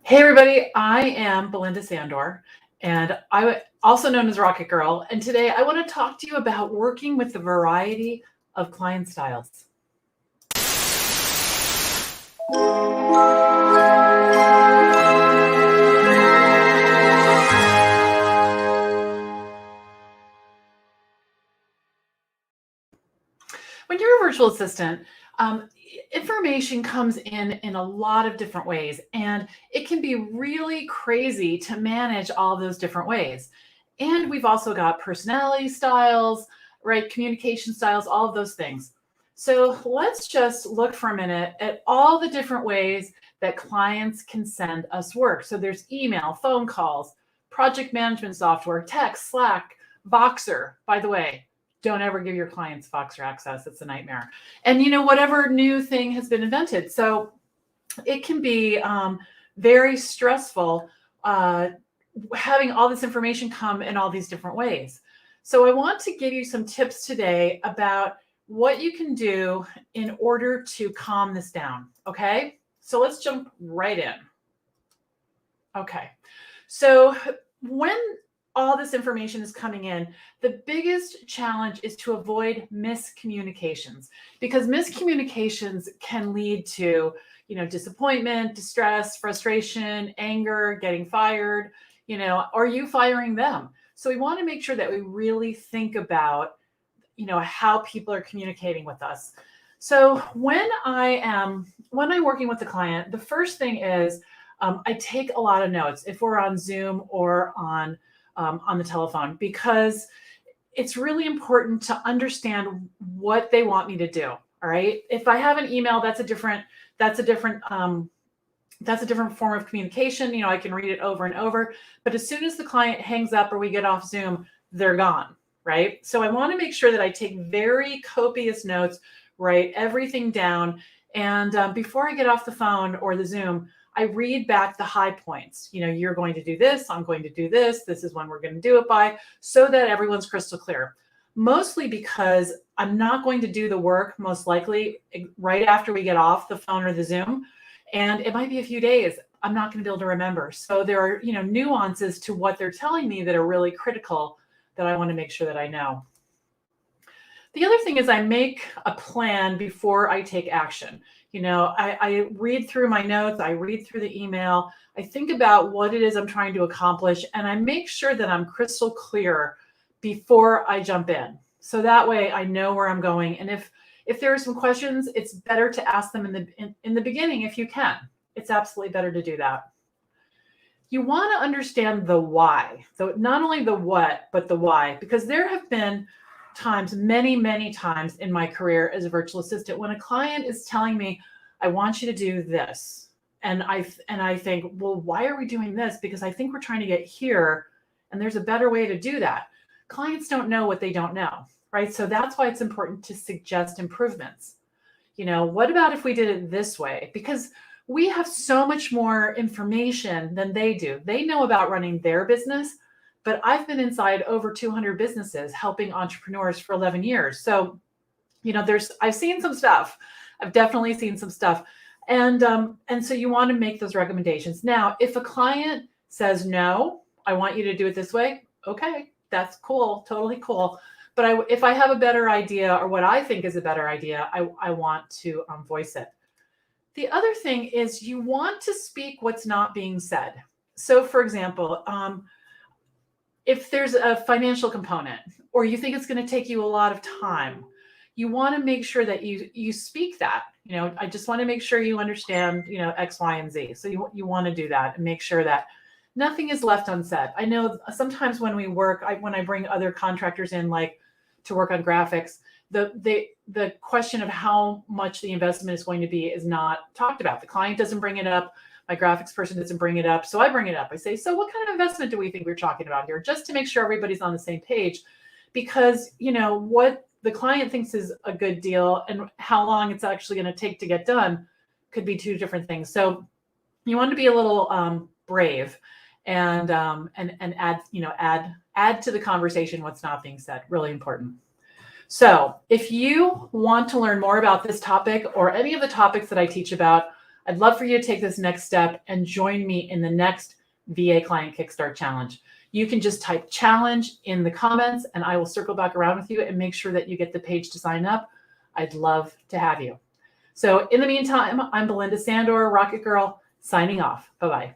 Hey everybody, I am Belinda Sandor, and I also known as Rocket Girl. And today I want to talk to you about working with a variety of client styles. When you're a virtual assistant, information comes in a lot of different ways, and it can be really crazy to manage all those different ways. And we've also got personality styles, right? Communication styles, all of those things. So let's just look for a minute at all the different ways that clients can send us work. So there's email, phone calls, project management software, text, Slack, Voxer. By the way, don't ever give your clients Voxer access. It's a nightmare. And whatever new thing has been invented. So it can be very stressful having all this information come in all these different ways. So I want to give you some tips today about what you can do in order to calm this down. Okay, so let's jump right in. Okay, so when all this information is coming in, the biggest challenge is to avoid miscommunications, because miscommunications can lead to, disappointment, distress, frustration, anger, getting fired, or you firing them. So we want to make sure that we really think about, how people are communicating with us. So when I'm working with the client, the first thing is I take a lot of notes if we're on Zoom or on the telephone, because it's really important to understand what they want me to do. All right. If I have an email, that's a different form of communication. I can read it over and over, but as soon as the client hangs up or we get off Zoom, they're gone. Right. So I want to make sure that I take very copious notes, write everything down. And before I get off the phone or the Zoom, I read back the high points. You're going to do this. I'm going to do this. This is when we're going to do it by, so that everyone's crystal clear. Mostly because I'm not going to do the work, most likely, right after we get off the phone or the Zoom. And it might be a few days. I'm not going to be able to remember. So there are, nuances to what they're telling me that are really critical that I want to make sure that I know. The other thing is I make a plan before I take action. I read through my notes, I read through the email, I think about what it is I'm trying to accomplish, and I make sure that I'm crystal clear before I jump in. So that way I know where I'm going. And if there are some questions, it's better to ask them in the beginning if you can. It's absolutely better to do that. You want to understand the why. So not only the what, but the why, because there have been times, many times in my career as a virtual assistant, when a client is telling me, I want you to do this. And I think, well, why are we doing this? Because I think we're trying to get here, and there's a better way to do that. Clients don't know what they don't know, right? So that's why it's important to suggest improvements. What about if we did it this way? Because we have so much more information than they do. They know about running their business, but I've been inside over 200 businesses helping entrepreneurs for 11 years. So, I've seen some stuff. I've definitely seen some stuff. And so you want to make those recommendations. Now, if a client says, no, I want you to do it this way. Okay, that's cool. Totally cool. But if I have a better idea, or what I think is a better idea, I want to voice it. The other thing is you want to speak what's not being said. So for example, if there's a financial component, or you think it's going to take you a lot of time, you want to make sure that you speak that. I just want to make sure you understand, X, Y, and Z. So you want to do that and make sure that nothing is left unsaid. I know sometimes when we work, when I bring other contractors in, like to work on graphics, the question of how much the investment is going to be is not talked about. The client doesn't bring it up. My graphics person doesn't bring it up. So I bring it up. I say, so what kind of investment do we think we're talking about here? Just to make sure everybody's on the same page, because, what the client thinks is a good deal and how long it's actually going to take to get done could be two different things. So you want to be a little brave and add to the conversation what's not being said. Really important. So if you want to learn more about this topic or any of the topics that I teach about, I'd love for you to take this next step and join me in the next VA Client Kickstart Challenge. You can just type challenge in the comments and I will circle back around with you and make sure that you get the page to sign up. I'd love to have you. So in the meantime, I'm Belinda Sandor, Rocket Girl, signing off. Bye-bye.